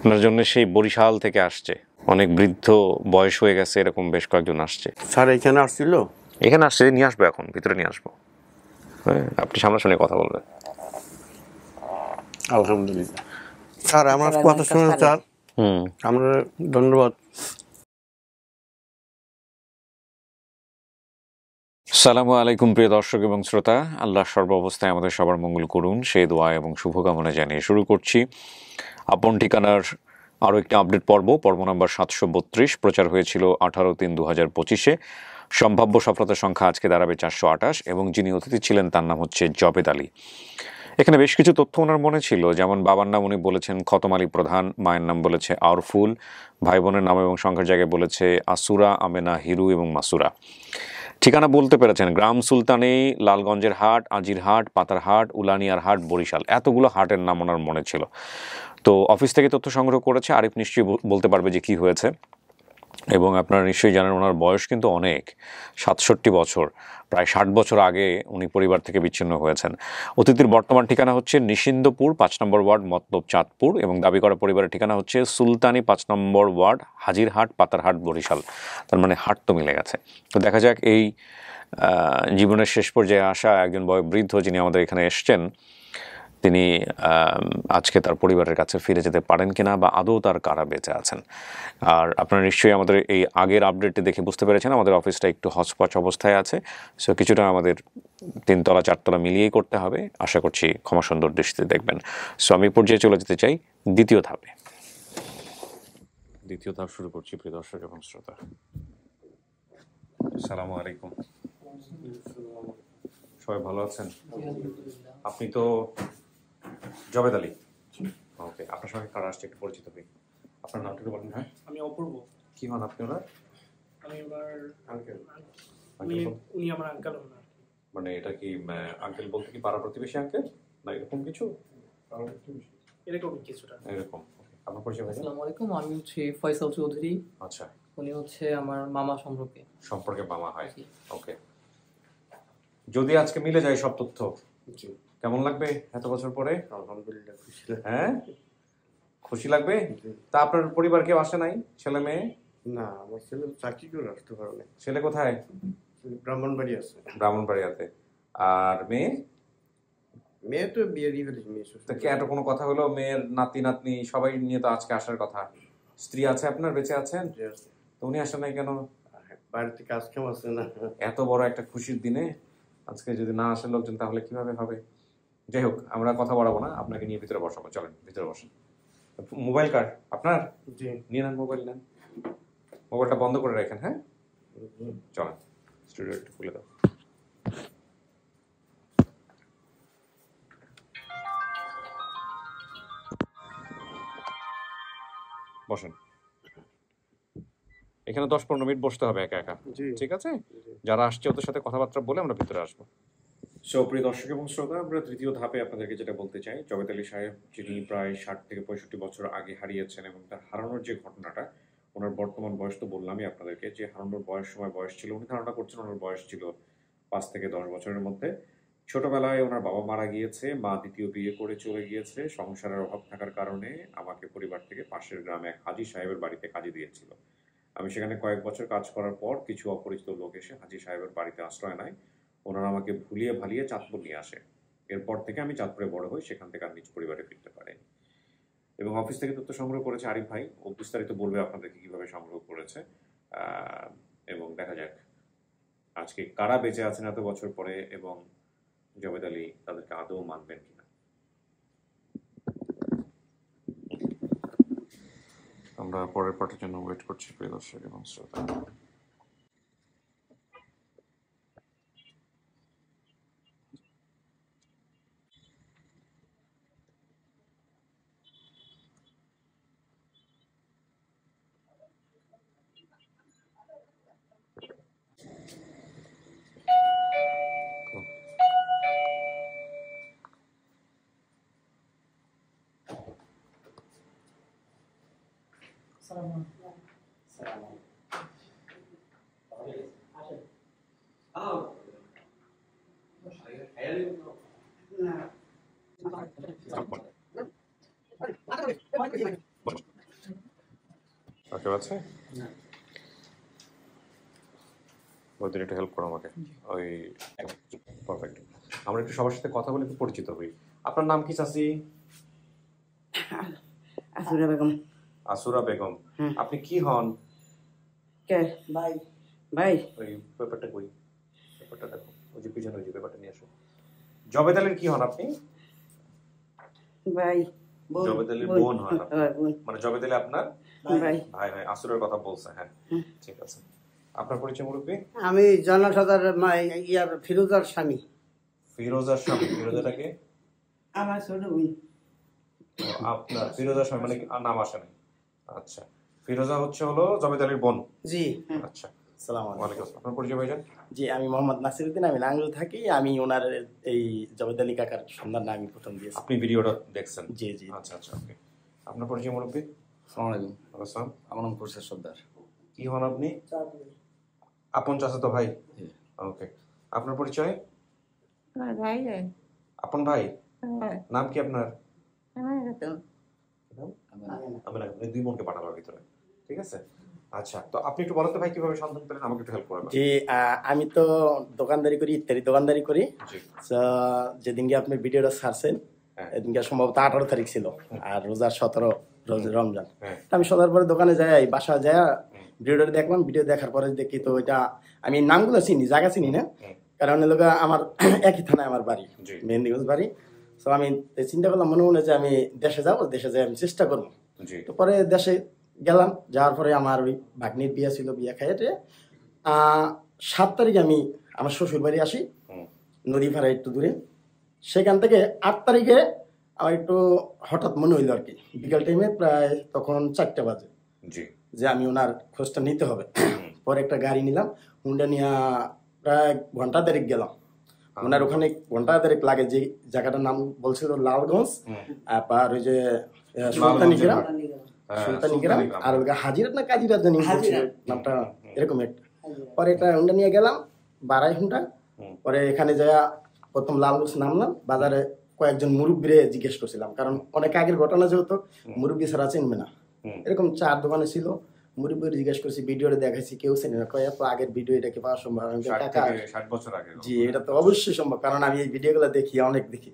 আপনার জন্য সেই বরিশাল থেকে আসছে, অনেক বৃদ্ধ, বয়স হয়ে গেছে, এরকম বেশ কয়েকজন আসছে। স্যার এখানে আসছিল? এখানে আসছে, নিয়ে আসবো, এখন ভিতরে নিয়ে আসবো। হ্যাঁ, আপনি সামনাসামনি কথা বলবেন। আলহামদুলিল্লাহ স্যার, আমার কথা শুনুন স্যার। আমরা ধন্যবাদ। আসসালামু আলাইকুম প্রিয় দর্শক এবং শ্রোতা, আল্লাহ সর্বাবস্থায় আমাদের সবার মঙ্গল করুন সেই দোয়া এবং শুভকামনা জানিয়ে শুরু করছি আপন ঠিকানার আরও একটি আপডেট পর্ব নাম্বার 732। প্রচার হয়েছিল 18/3/2025। সম্ভাব্য সফলতার সংখ্যা আজকে দাঁড়াবে 428 এবং যিনি অতিথি ছিলেন তার নাম হচ্ছে জবেদ আলী। এখানে বেশ কিছু তথ্য ওনার মনে ছিল, যেমন বাবার নাম উনি বলেছেন খতম আলী প্রধান, মায়ের নাম বলেছে আরফুল, ভাই বোনের নাম এবং সংখ্যার জায়গায় বলেছে আসুরা, আমেনা, হিরু এবং মাসুরা। ঠিকানা বলতে পেরেছেন গ্রাম সুলতানি, লালগঞ্জের হাট, আজিরহাট, পাতারহাট, উলানিয়ার হাট, বরিশাল। এতগুলো হাটের নাম ওনার মনে ছিল। তো অফিস থেকে তথ্য সংগ্রহ করেছে, আরিফ নিশ্চয়ই বলতে পারবে যে কি হয়েছে। এবং আপনারা নিশ্চয়ই জানেন ওনার বয়স কিন্তু অনেক, 67 বছর, প্রায় 60 বছর আগে উনি পরিবার থেকে বিচ্ছিন্ন হয়েছেন। অতিথির বর্তমান ঠিকানা হচ্ছে নিষিন্দপুর 5 নম্বর ওয়ার্ড, মতলব চাঁদপুর, এবং দাবি করা পরিবারের ঠিকানা হচ্ছে সুলতানি 5 নম্বর ওয়ার্ড, হাজিরহাট, পাতারহাট, বরিশাল। তার মানে হাট তো মিলে গেছে। তো দেখা যাক এই জীবনের শেষ পর্যায়ে আসা একজন বৃদ্ধ যিনি আমাদের এখানে এসছেন, তিনি আজকে তার পরিবারের কাছে ফিরে যেতে পারেন কিনা, বা আদৌ তার কারা বেঁচে আছেন। আর আপনারা নিশ্চয়ই আমাদের এই আগের আপডেটটি দেখে বুঝতে পেরেছেন আমাদের অফিসটা একটু হচপচ অবস্থায় আছে। সো কিছুটা আমাদের 3তলা 4তলা মিলিয়েই করতে হবে। আশা করছি ক্ষমা সুন্দর দৃষ্টিতে দেখবেন। সো আমি পর্যায়ে চলে যেতে চাই দ্বিতীয় ধাপে। দ্বিতীয় ধাপ শুরু করছি প্রিয় দর্শক এবং শ্রোতা। আসসালামু আলাইকুম। সবাই ভালো আছেন? আপনি তো জবেদ আলী। ওকে, আপনার সঙ্গে কারা আসছে একটু পরিচিত হই। আপনার নামটা একটু বলেন। হ্যাঁ, আমি অপূর্ব। কি হন আপনি ওনার? আমি ওনার আঙ্কেল। উনি আমার আঙ্কেল হন। মানে এটা কি আঙ্কেল বলতে কি পাড়া প্রতিবেশী আঙ্কেল, না এরকম কিছু? এরকম কিছুটা এরকম। আপনার পরিচয় ভাই? আসসালামু আলাইকুম, আমি হচ্ছে ফয়সাল চৌধুরী। আচ্ছা, উনি হচ্ছে আমার মামা সম্পর্কে মামা হয়। ওকে, যদি আজকে মিলে যায় সব তথ্য, কেমন লাগবে এত বছর পরে? আলহামদুলিল্লাহ খুশি। হ্যাঁ, খুশি লাগবে। তা আপনার পরিবার কেউ আসে নাই, ছেলে মেয়ে? না, আমার ছেলে চাকরি করে আসতে পারে না। ছেলে কোথায়? ব্রাহ্মণবাড়ি আছে। ব্রাহ্মণবাড়িয়াতে। আর মেয়ে? মেয়ে তো বিয়ে দিয়ে ফেলেছে। মেয়ে তা কি এত কোনো কথা হলো? মেয়ের নাতি নাতনি সবাই নিয়ে তো আজকে আসার কথা। স্ত্রী আছে আপনার, বেঁচে আছেন? তো উনি আসেন নাই কেন? বাড়িতে কাজ কাম আছে না। এত বড় একটা খুশির দিনে আজকে যদি না আসে লোকজন তাহলে কিভাবে হবে? যাই হোক, আমরা কথা বাড়াবো না, আপনাকে নিয়ে ভিতরে বসাবো। চলেন ভিতরে বসেন। মোবাইল কার্ড আপনার? জি। নিয়ে নেন, মোবাইল নেন। মোবাইলটা বন্ধ করে রাখেন। হ্যাঁ, চলেন স্টুডিও একটু খুলে দাও। বসেন। এখানে 10-15 মিনিট বসতে হবে একা একা, ঠিক আছে? যারা আসছে ওদের সাথে কথাবার্তা বলে আমরা ভিতরে আসবো। প্রিয় দর্শক এবং শ্রোতা, আমরা তৃতীয় ধাপে আপনাদেরকে যেটা বলতে চাই, জবেদ আলী সাহেব যিনি প্রায় 60 থেকে 65 বছর আগে হারিয়েছেন, এবং তার হারানোর যে ঘটনাটা, ওনার বর্তমান বয়স তো বললামই আপনাদেরকে, যে হারানোর বয়স ছিল, উনি ধারণা করছেন ওনার বয়স ছিল 5 থেকে 10 বছরের মধ্যে। ছোটবেলায় ওনার বাবা মারা গিয়েছে, মা দ্বিতীয় বিয়ে করে চলে গিয়েছে। সংসারের অভাব থাকার কারণে আমাকে পরিবার থেকে পাশের গ্রামে এক হাজি সাহেবের বাড়িতে কাজে দিয়েছিল। আমি সেখানে কয়েক বছর কাজ করার পর কিছু অপরিচিত লোক এসে হাজি সাহেবের বাড়িতে আশ্রয় নেয়। ওনারা আমাকে ভুলিয়ে ভালিয়ে চাঁদপুর নিয়ে আসে। এরপর থেকে আমি চাঁদপুরে বড় হই, সেখান থেকে আর নিজ পরিবারে ফিরতে পারিনি। এবং অফিস থেকে তথ্য সংগ্রহ করেছে আরিফ ভাই, ও বিস্তারিত বলবে আপনাদেরকে কিভাবে সংগ্রহ করেছে। এবং দেখা যাক আজকে কারা বেঁচে আছেন এত বছর পরে, এবং জবেদ আলী তাদেরকে আদৌ মানবেন কিনা। আমরা পরের পার্টের জন্য ওয়েট করছি প্রিয় দর্শক এবং শ্রোতা। ওকে আছে ওদের একটু হেল্প করো আমাকে ওই পারফেক্ট। আমরা একটু সবার সাথে কথা বলে একটু পরিচিত হই। আপনার নাম কি চাচি? আসুরা বেগম। আসুরা বেগম। আপনি কি হন? কে ভাই? ভাই ওই পেপারটা কই, পেপারটা দেখো, ওই যে পিছনে ওই যে পেপারটা নিয়ে আসো। জবেদ আলীর কি হন আপনি? ভাই জবেদ আলীর বোন হন আপনি? মানে জবেদ আলী আপনার ভাই? ভাই ভাই আসুরের কথা বলছে। হ্যাঁ ঠিক আছে। আপনার পরিচয় মুরব্বী? আমি জয়নাল সদার ইয়ার ফিরোজার স্বামী। ফিরোজার স্বামী? ফিরোজাটাকে আমার ছোট বোন। আপনার ফিরোজার স্বামী মানে নাম আসে নাই। আচ্ছা, ফিরোজা হলো জবেদ আলীর বোন। জি। আচ্ছা, আসসালামু আলাইকুম। ওয়ালাইকুম আসসালাম। আপনার পরিচয় ভাইজান? জি, আমি মোহাম্মদ নাসিরউদ্দিন, আমি নাঙ্গল থাকি। আমি ওনার এই জবেদ আলী কাকার সন্ধানটা আমি প্রথম দিয়েছি। আপনি ভিডিওটা দেখছেন? জি জি। আচ্ছা আচ্ছা ওকে। আপনার পরিচয় মুরব্বী? আসসালামু আলাইকুম। আসসালাম। আমার নাম খুরশেদ সর্দার। কি হন আপনি? আপন চাচাতো ভাই? জি। ওকে। আপনার পরিচয়? ভাই আপন ভাই? নাম কি আপনার? আমি দুই বোনকে পাঠাবার ভিতরে, ঠিক আছে। আচ্ছা, তো আপনি একটু বলেন তো ভাই কিভাবে সন্ধান পেলেন, আমাকে একটু হেল্প করবেন। জি, আমি তো দোকানদারি করি, ইত্যাদি দোকানদারি করি। জি। যেদিনকে আপনি ভিডিওটা ছাড়ছেন এদিনকে সম্ভবত 18 তারিখ ছিল, আর রোজার 17 রমজান। আমি সন্ধ্যার পরে দোকানে যাই, বাসা যাই, ভিডিওটা দেখলাম। ভিডিও দেখার পরে দেখি তো এটা আমি নামগুলো চিনি, জায়গা চিনি না, কারণ এলাকা আমার একই থানায় আমার বাড়ি, মেহেন্দিগঞ্জ বাড়ি। তো আমি চিন্তা করলাম মনে মনে যে আমি দেশে যাবো, দেশে যাই আমি চেষ্টা করবো। তো পরে দেশে গেলাম, যাওয়ার পরে আমার ওই ভাগ্নির বিয়ে ছিল, বিয়ে খাইতে 7 তারিখে আমি আমার শ্বশুর বাড়ি আসি, নদী পাড়া একটু দূরে। সেখান থেকে 8 তারিখে আমার একটু হঠাৎ মনে হইলো আর কি, বিকাল টাইমে প্রায় তখন 4টা বাজে, যে আমি ওনার খোঁজটা নিতে হবে। পরে একটা গাড়ি নিলাম, হুন্ডা নিয়ে প্রায় ঘন্টা 1.5 গেলাম ওনার ওখানে। ঘন্টা 1.5 লাগে। যে জায়গাটার নাম বলছিল লালগঞ্জ, আর ওই যে সুলতানি গ্রাম, সুলতানি গ্রাম, আর ওই হাজিরাত না কাজিরাত জানি নামটা, এরকম একটা। পরে এটা হুন্ডা নিয়ে গেলাম, বাড়াই হুন্ডা। পরে এখানে যা প্রথম লালগঞ্জ নামলাম, বাজারে কয়েকজন মুরব্বীরে জিজ্ঞেস করছিলাম, কারণ অনেক আগের ঘটনা, যেহেতু মুরব্বী ছাড়া চিনবে না। এরকম 4 দোকানে ছিল, মুরব্বীর জিজ্ঞেস করছি, ভিডিওটা দেখাইছি, কেউ চেনে না। কয় এত আগের ভিডিও, এটা কি পাওয়া সম্ভব? 60 বছর আগে। জি, এটা তো অবশ্যই সম্ভব, কারণ আমি এই ভিডিওগুলো দেখি, অনেক দেখি,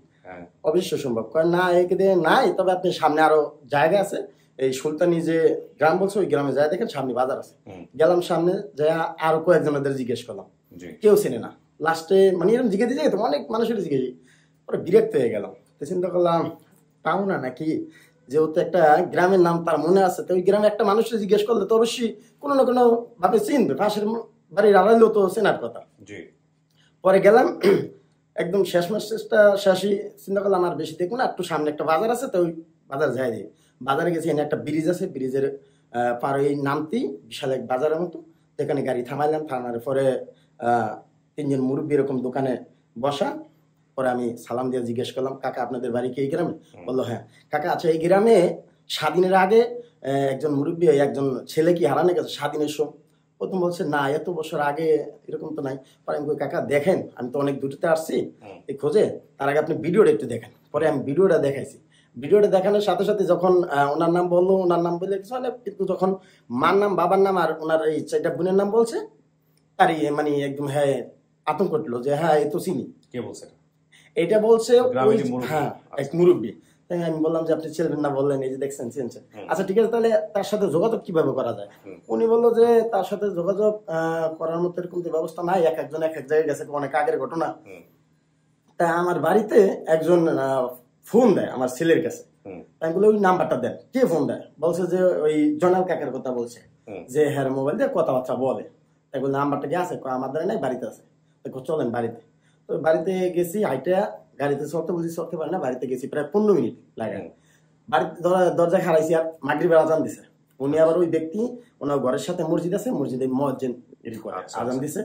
অবশ্যই সম্ভব। কয় না, এদিকে নাই, তবে আপনি সামনে আরো জায়গা আছে, এই সুলতানি যে গ্রাম বলছে, ওই গ্রামে যায় দেখেন, সামনে বাজার আছে। গেলাম সামনে, যাই আরো কয়েকজনদের জিজ্ঞেস করলাম, কেউ চেনে না। লাস্টে মানে এরকম জিজ্ঞেস দিয়ে তো অনেক মানুষের জিজ্ঞেস, পরে বিরক্ত হয়ে গেলাম। তো চিন্তা করলাম পাও না নাকি, যেহেতু একটা গ্রামের নাম তার মনে আছে, তো ওই গ্রামে একটা মানুষের জিজ্ঞেস করলে তো অবশ্যই কোনো না কোনো ভাবে চিনবে, পাশের বাড়ির আড়াইলেও তো চেনার কথা। পরে গেলাম, একদম শেষ মাসটা শেষই চিন্তা করলাম আর বেশি দেখবো না, একটু সামনে একটা বাজার আছে, তো ওই বাজার যাই দিই। বাজারে গেছি, এনে একটা ব্রিজ আছে, ব্রিজের পারে নামতেই বিশাল এক বাজারের মতো, এখানে গাড়ি থামাইলাম। থামার পরে 3জন মুরব্বী এরকম দোকানে বসা। পরে আমি সালাম দিয়ে জিজ্ঞেস করলাম, কাকা আপনাদের বাড়ি কি এই গ্রামে? বললো হ্যাঁ। কাকা আচ্ছা, এই গ্রামে স্বাধীনের আগে একজন মুরব্বী, একজন ছেলে কি হারানো গেছে স্বাধীনের সময়? প্রথম বলছে না, এত বছর আগে এরকম তো নাই। পরে আমি কাকা দেখেন, আমি তো অনেক দূরতে আসছি এই খোঁজে, তার আগে আপনি ভিডিওটা একটু দেখেন। পরে আমি ভিডিওটা দেখাইছি। ভিডিওটা দেখানোর সাথে সাথে যখন ওনার নাম বললো, ওনার নাম বললে কিছু হয় না, কিন্তু যখন মার নাম, বাবার নাম আর ওনার এই 4টা বোনের নাম বলছে, তারই মানে একদম হ্যাঁ আতঙ্ক উঠলো যে হ্যাঁ, এ তো চিনি। কে বলছে এটা? বলছে হ্যাঁ এক মুরব্বী। তাই আমি বললাম যে আপনি ছেলের না, বললেন এই যে দেখছেন চিনছেন। আচ্ছা ঠিক আছে, তাহলে তার সাথে যোগাযোগ কিভাবে করা যায়? উনি বললো যে তার সাথে যোগাযোগ করার মতো এরকম ব্যবস্থা নাই, একজন এক জায়গায় গেছে, অনেক আগের ঘটনা। তা আমার বাড়িতে একজন ফোন দেয় আমার ছেলের কাছে, তাই বলে ওই নাম্বারটা দেন। কে ফোন দেয়? বলছে যে ওই জনাল কাকার কথা বলছে, যে হ্যাঁ মোবাইল দিয়ে কথাবার্তা বলে। তাই বলে নাম্বারটা কি আছে? আমাদের নাই, বাড়িতে আছে। চলেন বাড়িতে। তো বাড়িতে গেছি, হাইটা গাড়িতে চড়তে বলছি, চড়তে পারে না, বাড়িতে গেছি প্রায় 15 মিনিট লাগে। বাড়িতে দরজা খারাইছি, আর মাগরিবের আজান দিছে। উনি আবার ওই ব্যক্তি, ওনার ঘরের সাথে মসজিদ আছে, মসজিদে মুয়াজ্জিন আজান দিছে।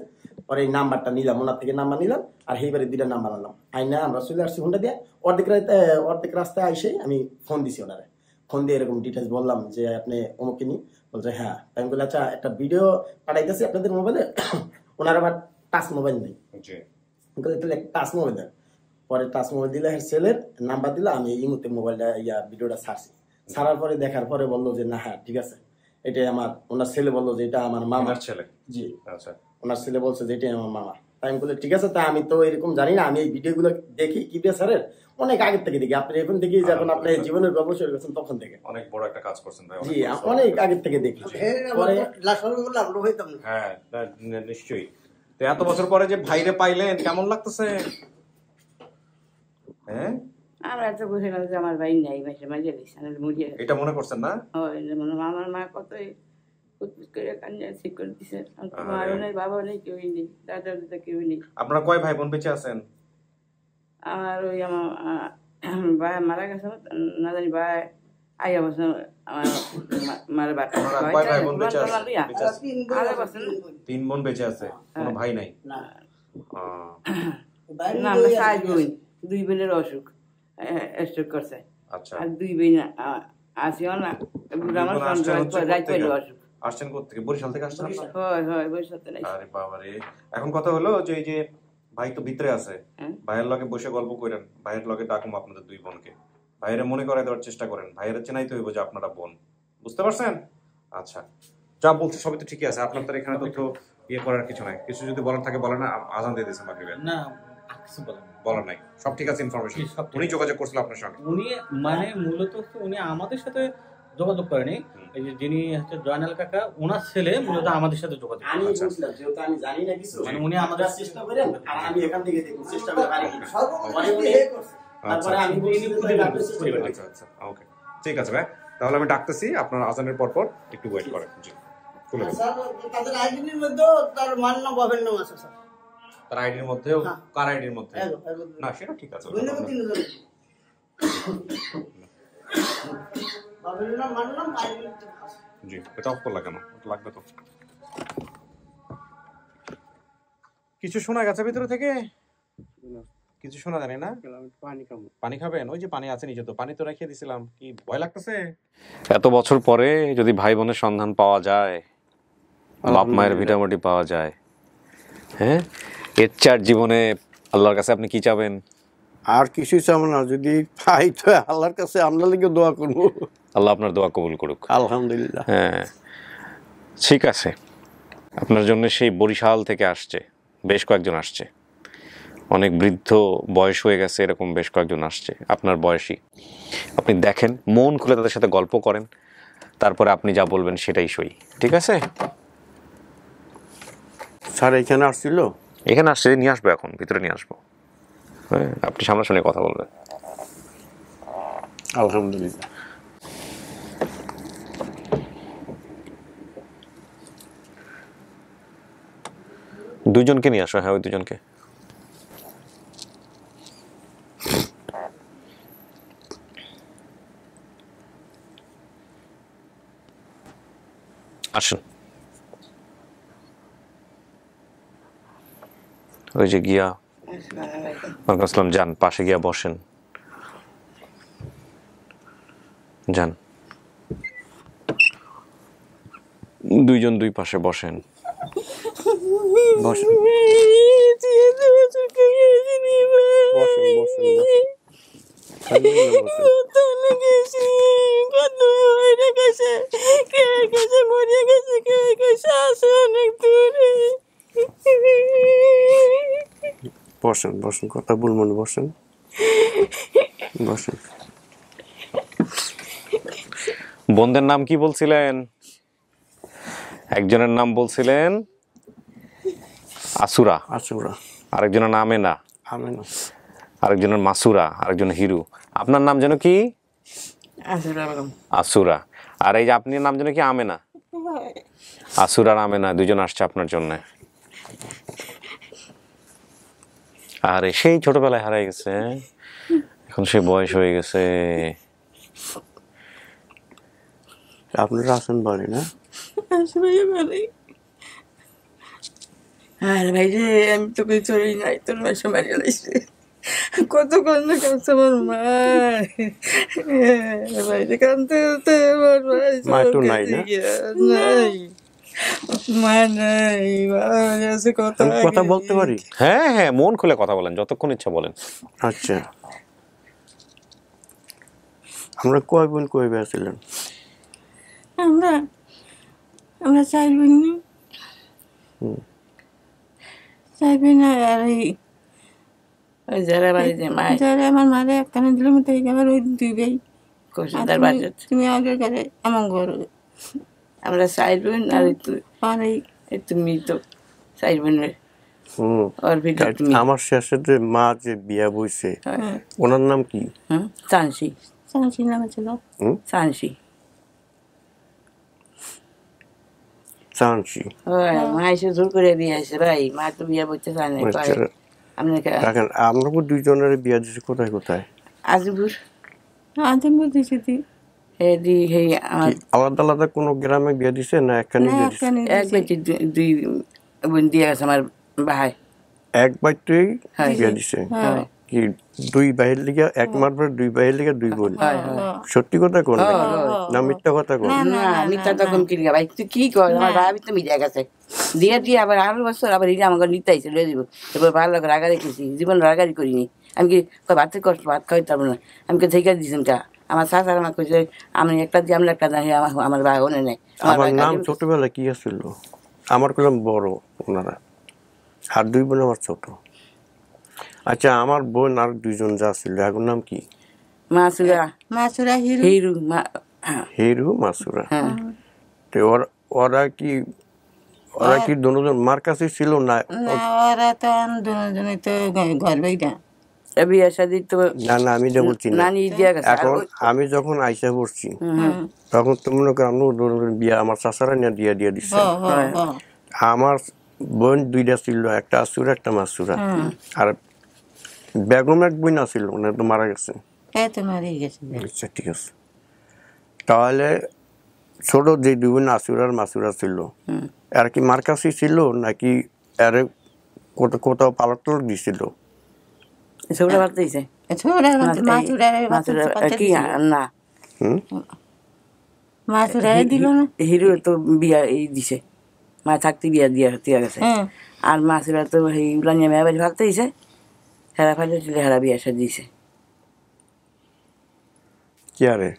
পরে এই নাম্বারটা নিলাম, ওনার থেকে নাম্বার নিলাম, আর সেইবারে 2টা নাম্বার আনলাম। আইনা আমরা চলে আসছি হুন্ডা দিয়ে। অর্ধেক রাস্তায় আইসে আমি ফোন দিছি ওনারে। ফোন দিয়ে এরকম ডিটেলস বললাম যে আপনি অমুকে নি। বলছে হ্যাঁ। আমি বললাম আচ্ছা, একটা ভিডিও পাঠাইতেছি আপনাদের মোবাইলে। ওনার আবার টাচ মোবাইল নেই, তাহলে টাচ মোবাইল দেন। পরে টাচ মোবাইল দিলে ছেলের নাম্বার দিলে, আমি এই মুহূর্তে মোবাইলটা ভিডিওটা ছাড়ছি। ছাড়ার পরে দেখার পরে বললো যে না হ্যাঁ ঠিক আছে, এটাই আমার, ওনার ছেলে বললো যে এটা আমার মামার ছেলে। জি, আচ্ছা, ওনার ছেলে বলছে যে এটাই আমার মামা। তাই আমি বলি ঠিক আছে, তা আমি তো এরকম জানি না, আমি এই ভিডিওগুলো দেখি কিবিয়া স্যারের অনেক আগের থেকে দেখি। আপনি এখন দেখি যখন আপনি জীবনের গল্প শুরু করছেন তখন থেকে। অনেক বড় একটা কাজ করছেন ভাই। জি, অনেক আগের থেকে দেখি। পরে হ্যাঁ, নিশ্চয়ই। তো এত বছর পরে যে ভাইরে পাইলেন কেমন লাগতেছে? হ্যাঁ, আমরা তো বুঝলাম যে আমার ভাই নাই, মাসে মাঝে গেছে, আমি মরিয়া গেছে। এটা মনে করছেন না? হয় যেমন আমার মা কতই কুচকুচ করে কান্না ঠিক করে দিছে। মারও নেই, বাবাও নেই, কেউই নেই, দাদা দাদা কেউই নেই। আপনারা কয় ভাই বোন বেঁচে আছেন? আমার ওই আমার ভাই মারা গেছে না জানি, ভাই আইয়া বছর আমার মারা বাটা কয় ভাই বোন বেঁচে আছে? তিন বোন বেঁচে আছে, কোনো ভাই নাই? না, আহ, না আমরা 7 বোন, 2 বোনের অসুখ, স্ট্রোক করছে। আচ্ছা, আর 2 বোন আসিও না, আমার রাত পাইলে অসুখ। আসছেন কোথেকে? বরিশাল থেকে আসছেন আপনারা? হয় হয় বসে নাই। আরে বাবারে, এখন কথা হলো যে এই যে ভাই তো ভিতরে আছে, ভাইয়ের লগে বসে গল্প করেন, ভাইয়ের লগে ডাকুম আপনাদের 2 বোনকে, ভাইয়ের মনে করাই দেওয়ার চেষ্টা করেন, ভাইয়ের চেনাইতে হইব যে আপনারা বোন, বুঝতে পারছেন? আচ্ছা, যা বলছি সবই তো ঠিকই আছে, আপনার তো এখানে তথ্য ইয়ে করার কিছু নাই। কিছু যদি বলার থাকে বলেন না, আজান দিয়ে দিয়েছেন মাগরিবের। না, কিছু বলেন না। বলার নাই, সব ঠিক আছে, ইনফরমেশন সব ঠিক উনি আছে। যোগাযোগ করছিল আপনার সঙ্গে? উনি মানে মূলত হচ্ছে উনি আমাদের সাথে যোগাযোগ করেনি, এই যে যিনি হচ্ছে জয়নাল কাকা, ওনার ছেলে মূলত আমাদের সাথে যোগাযোগ আমি করেছে। বুঝলাম, যেহেতু আমি জানি না কিছু, মানে উনি আমাদের চেষ্টা করেন আর আমি এখান থেকে দেখুন চেষ্টা করে পারি কিনা। তারপরে আমি বলছি যে তাহলে আপনি চেষ্টা করেন। আচ্ছা আচ্ছা, ওকে, ঠিক আছে ভাই, তাহলে আমি ডাকতেছি, আপনার আজানের পর পর একটু ওয়েট করেন। জি, খুলে দেন। স্যার তাদের আইডির মধ্যে তার মান নাম বাবার নাম আছে স্যার। তার আইডির মধ্যেও? কার আইডির মধ্যে? না, সেটা ঠিক আছে। বাবার নাম মান নাম আইডি। জি, এটা অফ করলা কেন? লাগবে তো। কিছু শোনা গেছে ভিতরে থেকে? কিছু শোনা জানি না। পানি খাবো। পানি খাবেন? ওই যে পানি আছে নিচে, তো পানি তো রেখে দিছিলাম। কি ভয় লাগতেছে? এত বছর পরে যদি ভাই বোনের সন্ধান পাওয়া যায়, বাপ মায়ের ভিটামিটি পাওয়া যায়, হ্যাঁ, এর চার জীবনে আল্লাহর কাছে আপনি কি চাবেন? আর কিছুই চাবো না, যদি পাই তো আল্লাহর কাছে আপনার লিগে দোয়া করবো। আল্লাহ আপনার দোয়া কবুল করুক। আলহামদুলিল্লাহ। হ্যাঁ, ঠিক আছে। আপনার জন্য সেই বরিশাল থেকে আসছে, বেশ কয়েকজন আসছে, অনেক বৃদ্ধ বয়স হয়ে গেছে, এরকম বেশ কয়েকজন আসছে আপনার বয়সী। আপনি দেখেন, মন খুলে তাদের সাথে গল্প করেন, তারপরে আপনি যা বলবেন সেটাই সই, ঠিক আছে? স্যার এখানে আসছিল? এখানে আসছে, নিয়ে আসবো, এখন ভিতরে নিয়ে আসবো। হ্যাঁ, আপনি সামনাসামনি কথা বলবেন। আলহামদুলিল্লাহ। দুজনকে নিয়ে আসো। হ্যাঁ, ওই দুজনকে। আসুন। ওই যে গিয়া, ওয়ালাইকুম আসসালাম, যান পাশে গিয়া বসেন, যান, দুইজন দুই পাশে বসেন। বসেন বসেন বসেন বসেন, কথা বলবেন, বসেন বসেন। বোনদের নাম কি বলছিলেন? একজনের নাম বলছিলেন আসুরা, আসুরা। আরেকজনের নাম আমেনা, আমেনা, আরেকজনের মাসুরা, আরেকজনের হিরু। আপনার নাম যেন কি? আসুরা। আর এই যে আপনি নাম যেন কি? আমেনা। আসুরা আর আমেনা দুজন আসছে আপনার জন্য। আরে সেই ছোটবেলায় হারাই গেছে, এখন সে বয়স হয়ে গেছে। আপনারা আছেন বাড়ি না? আরে ভাই রে, আমি তো কিছু নাই, তোর মাসে মারি লাগছে, কত কান্দ কাঁদছে আমার মা। ভাই রে, কান্দতে কান্দতে আমার মা তো নাই না? নাই, মা নাই, কথা বলতে পারি? হ্যাঁ হ্যাঁ, মন খুলে কথা বলেন, যতক্ষণ ইচ্ছা বলেন। আচ্ছা, আমরা কয় বোন কই বেড়াছিলেন? আমরা আমরা চাইবেন না চাইবেন না আর ওই যারা বাড়িতে মায়ের যারা আমার মারে একখানে দিলে মতো আবার ওই দুই ভাই কৌশলদার বাড়ি তুমি আগে করে এমন করো আমরা চাইবেন আর আর এই তুমি তো চাইবেন ওর ভিতর তুমি আমার শেষে যে মা যে বিয়া বইছে ওনার নাম কি? চানসি চানসি নাম ছিল চানসি চানসি মা এসে জোর করে বিয়ে আছে ভাই মা তো বিয়ে বলতে চায় না দেখেন আমরা দুইজনের বিয়া দিছি কোথায় কোথায়? আজিপুর আজিপুর দিছি আলাদা আলাদা কোনো গ্রামে বিয়া দিছে না একখানে এক বেটি দুই বোন দিয়ে গেছে আমার ভাই এক বাইতেই বিয়া দিছে কি দুই ভাইয়ের লিগে এক মারবার দুই ভাইয়ের লিগে দুই বোন সত্যি কথা কোন না মিথ্যা কথা কোন না মিথ্যা তো কম কি ভাই তুই কি কর আমার ভাই তো মিলে গেছে দিয়ে দিয়ে আবার 8 বছর আবার এটা আমাকে নিতে আইছে লয়ে দিব এবার ভালো লাগে রাগারি করছি জীবন রাগারি করিনি আমি কি ভাতের কষ্ট ভাত খাইতে পারবো না আমি কে থেকে দিয়েছেন কা আমার শাশুড়ি আমাকে কইছে আমি একটা দিয়ে আমি একটা দাঁড়িয়ে আমার ভাই ওনে নেই আমার নাম ছোটবেলা কি আছিল আমার কলম বড় ওনারা আর দুই বোন আমার ছোট আচ্ছা আমার বোন আর দুইজন যা ছিল এখন নাম কি? মাসুরা হিরু মাসুরা তো ওরা কি দুজন মার কাছে ছিল না? ওরা তো দুজনে তো ঘর বাইটা বিয়ে শাদী তো না আমি যা বলছি না এখন আমি যখন আইসা পড়ছি তখন তো মনে করো আমি বিয়া আমার চাচারা নিয়ে দিয়ে দিচ্ছে আমার বোন দুইটা ছিল একটা আসুরা একটা মাসুরা আর বেগম এক বোন আছিল মানে তো মারা গেছে আচ্ছা ঠিক আছে তাহলে ছোট যে দুই বোন আসুরার মাসুরা ছিল আর কি মার কাছে ছিল নাকি আরে কোথাও পালক টালক দিছিল? ছোট বাড়তে দিছে হিরো তো বিয়া দিছে মা থাকতে বিয়া দিয়া গেছে আর মাসুরা তো এইগুলা নিয়ে মেয়ে বাড়ি ভাবতে দিছে হেরা ফাইলে ছিল হেরা বিয়া সে দিছে কি আরে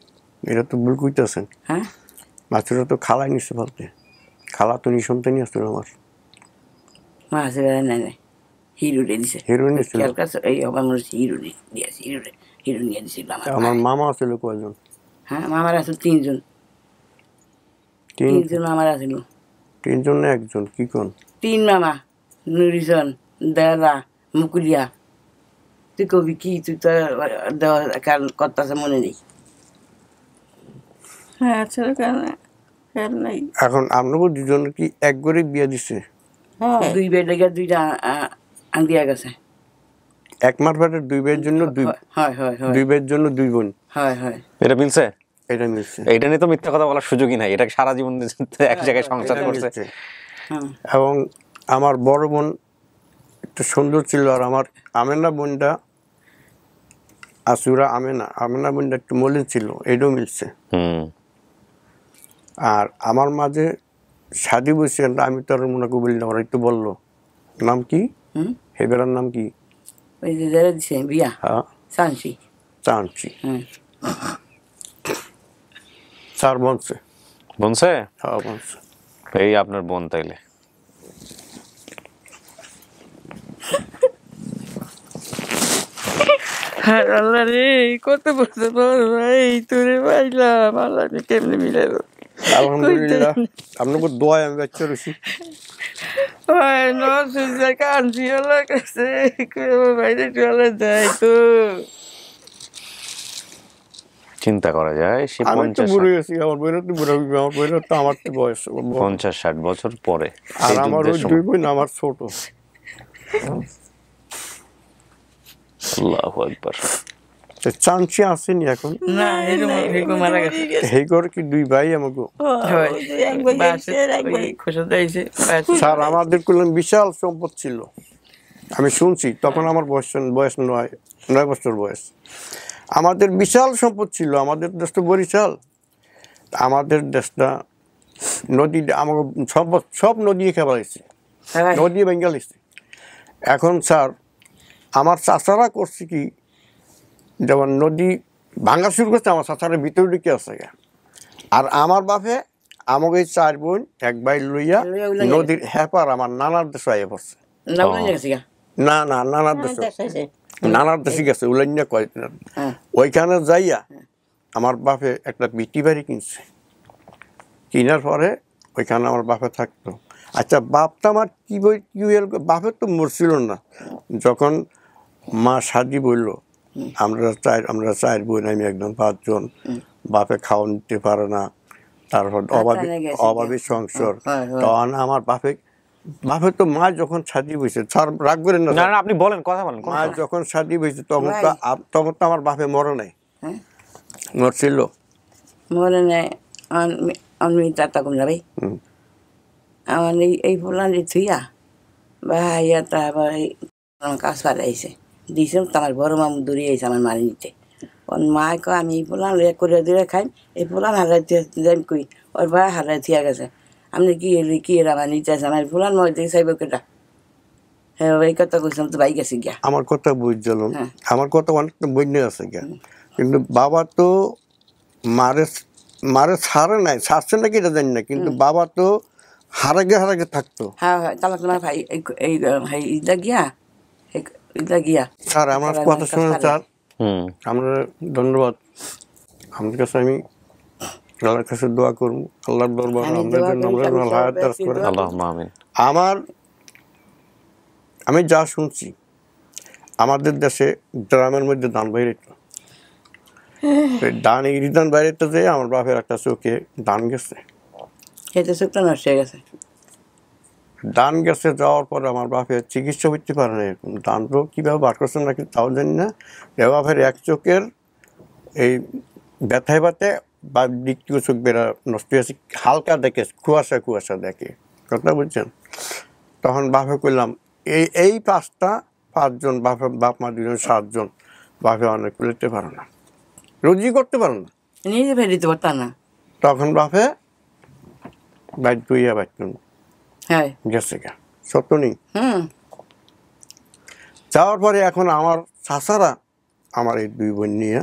এটা তো ভুল কইতেছেন হ্যাঁ মাসুরা তো খালাই নিচ্ছে বলতে খালা তো নিঃসন্তানই আসছিল আমার মাসুরা নাই হিরো দিছে হিরো নিছিল এই আমার মনে হচ্ছে হিরো দিয়েছে হিরো নিয়ে দিছিল আমার মামা আছিল কয়জন? হ্যাঁ মামার আছে তিনজন মামার আছিল তিনজন না একজন কি কোন? তিন মামা নুরিজন দেলা মুকুলিয়া তুই কবি কি তুই তো করতেছে মনে নেই এখন আপনাকে দুজনের কি এক করে বিয়ে দিছে? দুই বেড লেগে দুইটা দিয়া গেছে এক মার ভাটের দুই বের জন্য দুই বের জন্য দুই বোন এটা মিলছে? এটা মিলছে। এটা নিয়ে তো মিথ্যা কথা বলার সুযোগই নাই, এটা সারা জীবন এক জায়গায় সংসার করছে। এবং আমার বড় বোন একটু সুন্দর ছিল আর আমার আমেনা বোনটা আসুরা আমেনা বোনটা একটু মলিন ছিল, এটাও মিলছে। আর আমার মাঝে শাদি বসে আমি তো আর মনে করি বলি না, ওরা একটু বললো নাম কি হেবেরার নাম কি? বিয়া চানসি স্যার বলছে হ্যাঁ বলছে এই আপনার বোন তাইলে আল্লাহ রে কত বছর পর ভাই তোরে পাইলাম, আল্লাহ কেমনে মিলে আলহামদুলিল্লাহ আপনাকে দোয়ায় আমি বাচ্চা রয়েছি। কাঁদছি আল্লাহ কাছে বাইরে চলে যায় তো চিন্তা করা যায় সে 50-60 বছর পরে, আর আমার ওই দুই বোন আমার ছোট। আল্লাহু আকবার। চান্সি আসেনি এখন না, এরকম মারা গেছে। এই ঘর কি দুই ভাই আমাকে? স্যার আমাদের করলাম বিশাল সম্পদ ছিল, আমি শুনছি তখন আমার বয়স 9 বছর বয়স। আমাদের বিশাল সম্পদ ছিল, আমাদের দেশটা বরিশাল, আমাদের দেশটা নদী আমাকে সব নদী খেবাইছে, নদী বেঙ্গালিছে। এখন স্যার আমার চাচারা করছে কি, যেমন নদী ভাঙা শুরু করছে আমার চাচারা ভিতরে ঢুকে আছে, আর আমার বাপে আমাকে এই 4 বোন এক ভাই লইয়া নদীর হেপার আমার নানার দেশে আইয়া পড়ছে। না না নানার দেশে গেছে উলাইনা কয়। ওইখানে যাইয়া আমার বাপে একটা বিটি বাড়ি কিনছে, কিনার পরে ওইখানে আমার বাপে থাকতো। আচ্ছা বাপটা আমার কি বই বাপের তো মরছিল না, যখন মা শাদি বলল আমরা 4 বোন, আমি একদম 5 জন, বাপে খাওয়া নিতে পারে না, তারপর অভাবী সংসার। তখন আমার বাপে তো মা যখন শাদি বইছে, রাগ করেন না আপনি বলেন, কথা বলেন। মা যখন শাদি বইছে তখন তো আমার বাপে মরে নাই, মরছিল মরে নাই। আমি তাতা কম যাবে আমার এই ফুলানি থুইয়া ভাইয়া তারপর আমার কাজ পাড়াইছে দিয়েছে। আমার বড় মামু দৌড়িয়ে আইছে আমার মারি নিতে। ওর মা কয় আমি এই ফুলান করে দিয়ে খাই, এই ফুলান হারাই আমি কই ওর ভাই হারাই থিয়া গেছে। আপনি কি আমার নিতে আছে আমার ফুলান মই দেখে চাইব কেটা। হ্যাঁ এই কথা কইছিলাম তো ভাই গেছে গিয়া। আমার কথা বুঝছিল, আমার কথা অনেক বইনে আছে গিয়া, কিন্তু বাবা তো মারে ছাড়ে নাই, ছাড়ছে নাকি এটা জানি না, কিন্তু বাবা তো হারাগে থাকতো। হ্যাঁ তাহলে তোমার ভাই ইদা গিয়া স্যার আমার কথা শুনে স্যার আমরা ধন্যবাদ। আমাদের কাছে আমি আল্লাহর কাছে দোয়া করবো, আল্লাহর দরবার আমার আমি যা শুনছি আমাদের দেশে গ্রামের মধ্যে দান বাইরে ডান ইরিদান বাইরেতে যে আমার বাপের একটা চোখে দান গেছে, চোখটা নষ্ট হয়ে গেছে। দান গেছে যাওয়ার পরে আমার বাপের চিকিৎসা করতে পারে না, এরকম দান তো কীভাবে বার করছেন নাকি তাও জানি না। এ বাপের এক চোখের এই ব্যথায় বা দ্বিতীয় চোখ বেড়া নষ্ট হয়েছে, হালকা দেখে কুয়াশা দেখে, কথা বুঝছেন। তখন বাপে করলাম এই 5 জন বাপ মা 2 জন 7 জন বাপে অনেক করতে পারে না, রোজই করতে পারে না, নিজে ফেলে দিতে পারতাম না। তখন বাপে বাইর দুইয়া বাইতুন গেছে গা, সত্য নেই। যাওয়ার পরে এখন আমার চাচারা আমার এই 2 বোন নিয়ে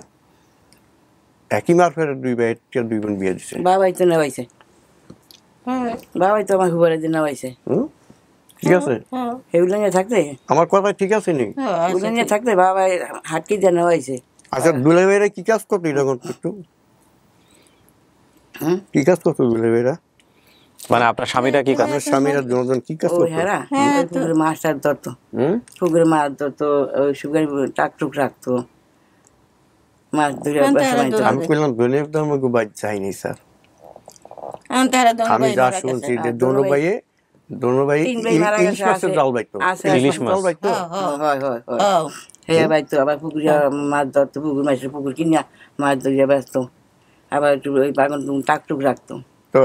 একই মারফের 2 বোন বিয়ে দিছে। বাবাই তো নেওয়াইছে, বাবাই তো আমার হুবারের দিন নেওয়াইছে। ঠিক আছে, এগুলো নিয়ে থাকতে আমার কথা ঠিক আছে নি, এগুলো নিয়ে থাকতে বাবাই হাটকি দিয়ে নেওয়াইছে। আচ্ছা দুলে ভাইরা কি কাজ করতো এরকম একটু কি কাজ করতো দুলে ভাইরা? মানে আপনার স্বামীরা কি কাজ? স্বামীরা দুজন কি কাজ করতো? পুকুরে মাছ টাছ ধরতো, পুকুরে মাছ ধরতো, সুগার টাকটুক রাখতো, মাছ ধরে। আমি বললাম দোলের তো আমাকে বাদ যায়নি স্যার, আমি যা শুনছি যে দোনো ভাইয়ে ইলিশ মাছের জাল বাইতো, ইলিশ মাছ বাইতো, হ্যাঁ বাইতো। আবার পুকুরে মাছ ধরতো, পুকুর মাছের পুকুর কিনা মাছ ধরিয়া ব্যস্ত, আবার একটু ওই বাগান টাকটুক রাখতো। তো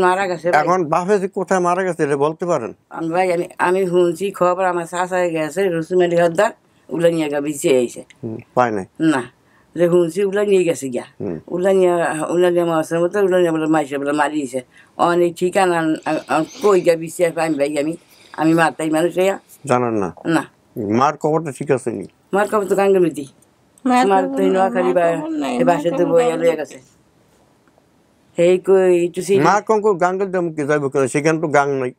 মারা গেছে এখন বাপে যে কোথায় মারা গেছে এটা বলতে পারেন? ভাই আমি শুনছি খবর আমার চাচা গেছে রসুমালি হদ্দার উলা নিয়ে গা বিছিয়ে আইছে, পায় নাই না যে শুনছি উলা নিয়ে গেছে গিয়া, উলা নিয়ে মাছের মতো উলা নিয়ে বলে মাইসে বলে মারিয়েছে। অনেক ঠিকানা কই গা বিছিয়ে পাই ভাই আমি মারতাই মানুষ জানান না? না মার খবরটা ঠিক আছে নি? মার খবর তো গাঙ্গমিতি মার তো নোয়াখালী বাসে তো বইয়া লইয়া গেছে। মার কঙ্ক গাঙ্গের দাম কি যাইব, সেখানে তো গাং নাই।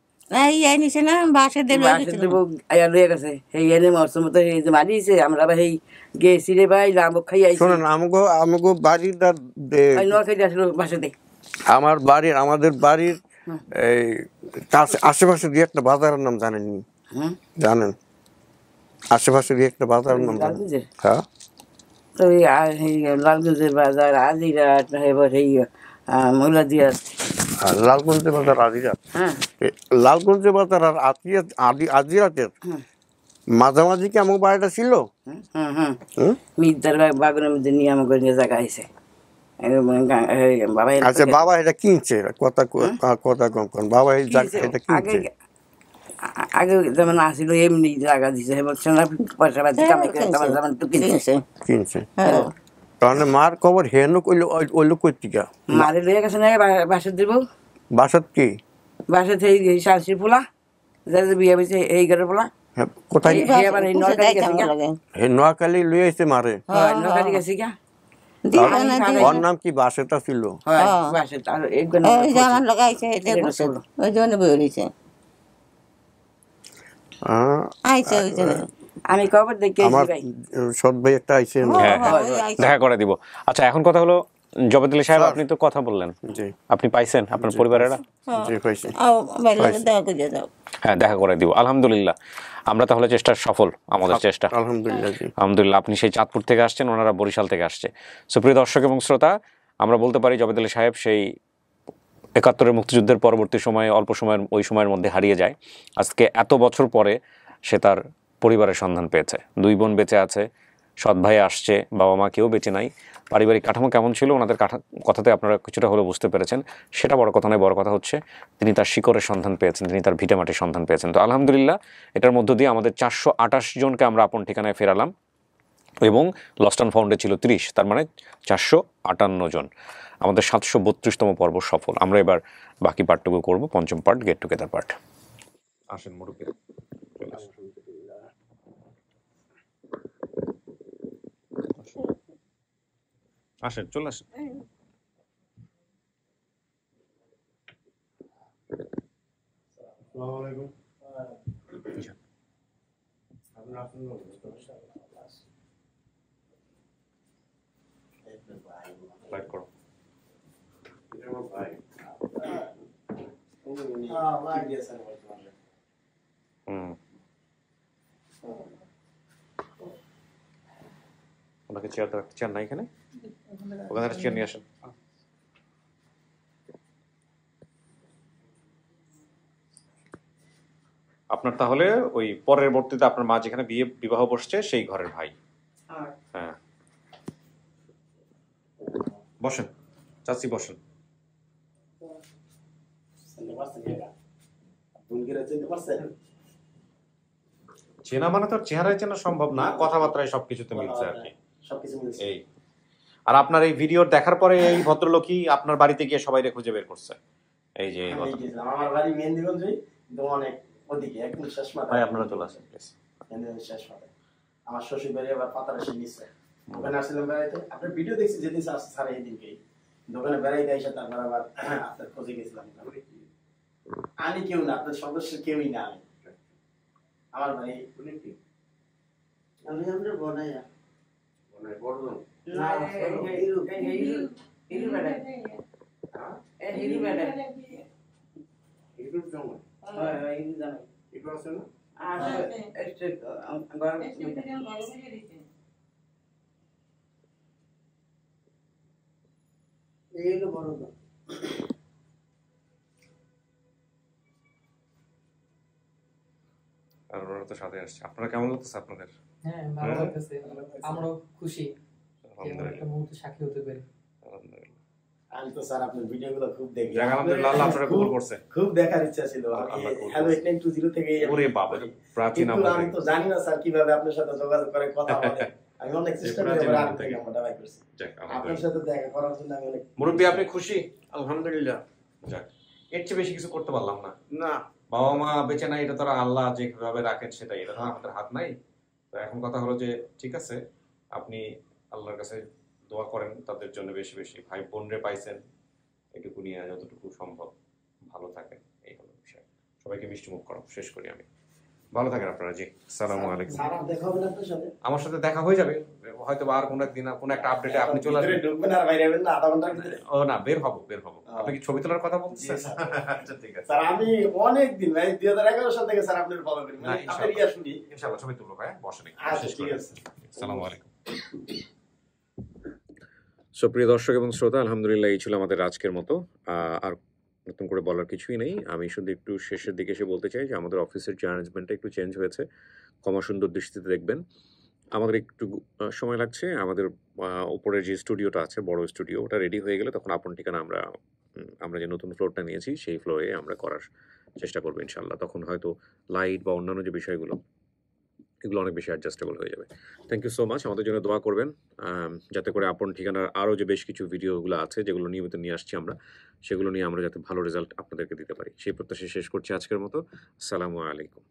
আমরা ভাই গেছি রে ভাই লাম্বক খাই আইছি। শোনেন আমাকে বাড়ির আমার বাড়ির আমাদের বাড়ির এই আশেপাশে দিয়ে একটা বাজারের নাম জানেননি? জানেন আশেপাশে দিয়ে একটা বাজারের নাম? হ্যাঁ তো লালগঞ্জের বাজার আজিরাট মৌলাদিয়া লালগঞ্জের বাজার আজিরাট, লালগঞ্জের বাজার আর আজিরাটের মাঝামাঝি কি আমার বাড়িটা ছিল? মির্জার বাগানের মধ্যে নিয়ে আমাকে নিয়ে জায়গা আছে। আচ্ছা বাবা এটা কিনছে, কথা কন বাবা এই জায়গা এটা কিনছে? আগে যেমন আসিল এমনি জায়গা দিছে, পয়সা পাতি কামাই করে যেমন তো কিনছে। তাহলে মার খবর হেন ওইলো কর্তিকা মারে লইয়া গেছে না বাসার দিব। বাসাত কি বাসাতে শাশি পোলা যাদের বিয়ে হয়েছে এই ঘরের পোলা কোথায়? নোয়াখালী লই আইছে মারে। নোয়াখালী গেছি গা ওর নাম কি বাসেটা ছিল? ওই যে আমার লাগাইছে ওই জন্য বই রয়েছে আইছে ওই জন্য আমি খবর দেখে আমার সৎ ভাই একটা আইছে। হ্যাঁ দেখা করে দিব। আচ্ছা এখন কথা হলো জবেদুল সাহেব, আপনি তো কথা বললেন, আপনি পাইছেন আপনার পরিবারেরা? হ্যাঁ দেখা করে দিব আলহামদুলিল্লাহ। আমরা তাহলে চেষ্টা সফল, আমাদের চেষ্টা আলহামদুলিল্লাহ। আপনি সেই চাঁদপুর থেকে আসছেন, ওনারা বরিশাল থেকে আসছে। সুপ্রিয় দর্শক এবং শ্রোতা, আমরা বলতে পারি জবেদুল সাহেব সেই ৭১-এর মুক্তিযুদ্ধের পরবর্তী সময়ে অল্প সময়ের ওই সময়ের মধ্যে হারিয়ে যায়। আজকে এত বছর পরে সে তার পরিবারের সন্ধান পেয়েছে। 2 বোন বেঁচে আছে, সৎ ভাই আসছে, বাবা মা কেউ বেঁচে নাই। পারিবারিক কাঠামো কেমন ছিল ওনাদের কথাতে আপনারা কিছুটা হলেও বুঝতে পেরেছেন। সেটা বড় কথা নয়, বড় কথা হচ্ছে তিনি তার শিকড়ের সন্ধান পেয়েছেন, তিনি তার ভিটেমাটির সন্ধান পেয়েছেন। তো আলহামদুলিল্লাহ, এটার মধ্য দিয়ে আমাদের 428 জনকে আমরা আপন ঠিকানায় ফেরালাম এবং লস্ট অ্যান্ড ফাউন্ডে ছিল 30, তার মানে 458 জন। আমাদের 732তম পর্ব সফল। আমরা এবার বাকি পার্টটুকু করব, পঞ্চম পার্ট, গেট টুগেদার পার্ট। আসেন মুরুব্বি, আসেন, চলে আসেন। লাইট করো। ওনাকে চেয়ার নাই এখানে, ওখানে একটা চেয়ার নিয়ে আসেন। আপনার তাহলে ওই পরবর্তীতে আপনার মা যেখানে বিবাহ বসছে সেই ঘরের ভাই। হ্যাঁ বসেন চাচি, বসেন। চেনা মানে তো চেহারায় চেনা সম্ভব না, কথাবার্তায় সবকিছুতে মিলছে আর কি। এই আর আপনার এই ভিডিও দেখার পরে এই ভদ্রলোকই আপনার বাড়িতে গিয়ে সবাই খুঁজে বের করছে। এই যে আমার বাড়ি মেহেন্দিগঞ্জে, অনেক ওদিকে একদম শেষ মাথায়। ভাই আপনারা চলে আসেন প্লিজ। শেষ মাথায় আমার শ্বশুর বাড়ি আবার পাতারাশি নিচে। ওখানে আসছিলাম বেড়াইতে, আপনার ভিডিও দেখছি যেদিন স্যার এই দিনকেই দোকানে বেড়াইতে এসে তারপর আবার আপনার খোঁজে গেছিলাম। আমি কেউ না, আপনার সদস্য কেউই না। আমি আমার বাড়ি আমি আমাদের বনাইয়া বড়জন না হিরু বেড়াই হিরু বেড়াই হিরু জমা হয় হিরু জানা হিরু আছে না আছে এসে গরম এই হলো বড়জন। আর ওরা তো সাথে আসছে। আপনারা কেমন লাগতেছে আপনাদের? হ্যাঁ ভালো লাগতেছে, আমরাও খুশি একটা মুহূর্তে সাক্ষী হতে পেরে। আমি তো স্যার আপনার ভিডিওগুলো খুব দেখি। আলহামদুলিল্লাহ, আল্লাহ আপনারা কবুল করছে। খুব দেখার ইচ্ছা ছিল। হ্যালো 8920 থেকে ওরে বাবা প্রাচীন আমাদের। আমি তো জানি না স্যার কিভাবে আপনার সাথে যোগাযোগ করে কথা বলে। আমি অনেক চেষ্টা করে আর থেকে আমরা ট্রাই করছি। আপনার সাথে দেখা করার জন্য আমি অনেক মুরব্বি। আপনি খুশি? আলহামদুলিল্লাহ। যাক, এর চেয়ে বেশি কিছু করতে পারলাম না। না, বাবা মা বেঁচে নাই, এটা তো আল্লাহ যেভাবে রাখেন সেটাই, এটা তো আমাদের হাত নাই। তো এখন কথা হলো যে ঠিক আছে, আপনি আল্লাহর কাছে দোয়া করেন তাদের জন্য বেশি বেশি। ভাই বোন রে পাইছেন, এটুকু নিয়ে যতটুকু সম্ভব ভালো থাকেন, এই হলো বিষয়। সবাইকে মিষ্টি মুখ করো, শেষ করি আমি। ভালো থাকেন আপনারা। জি, আসসালামু আলাইকুম। আমার সাথে দেখা হয়ে যাবে হয়তো আর কোনো একদিন, কোনো একটা আপডেটে আপনি চলে আসবেন। ও না, বের হবো। আপনি কি ছবি তোলার কথা বলছেন? আচ্ছা ঠিক আছে স্যার, আমি অনেক দিন 2011 সাল থেকে স্যার আপনার ফলো করি। আপনার ইয়া শুনি ইনশাআল্লাহ ছবি তুলবো। ভাই বসেন, শেষ ঠিক করে। আছে, আসসালামু আলাইকুম। সুপ্রিয় দর্শক এবং শ্রোতা, আলহামদুলিল্লাহ এই ছিল আমাদের আজকের মতো। আর নতুন করে বলার কিছুই নেই। আমি শুধু একটু শেষের দিকে এসে বলতে চাই যে আমাদের অফিসের যে অ্যারেঞ্জমেন্টটা একটু চেঞ্জ হয়েছে, ক্ষমা সুন্দর দৃষ্টিতে দেখবেন। আমাদের একটু সময় লাগছে। আমাদের উপরের যে স্টুডিওটা আছে, বড় স্টুডিও, ওটা রেডি হয়ে গেলে তখন আপন ঠিকানা আমরা যে নতুন ফ্লোরটা নিয়েছি সেই ফ্লোরে আমরা করার চেষ্টা করবো ইনশাল্লাহ। তখন হয়তো লাইট বা অন্যান্য যে বিষয়গুলো, এগুলো অনেক বেশি অ্যাডজাস্টেবল হয়ে যাবে। Thank you so much. আমাদের জন্য দোয়া করবেন যাতে করে আপন ঠিকানার আরও যে বেশ কিছু ভিডিওগুলো আছে যেগুলো নিয়মিত নিয়ে আসছি আমরা, সেগুলো নিয়ে আমরা যাতে ভালো রেজাল্ট আপনাদেরকে দিতে পারি, সেই প্রত্যাশা শেষ করছি আজকের মতো। আসসালামু আলাইকুম।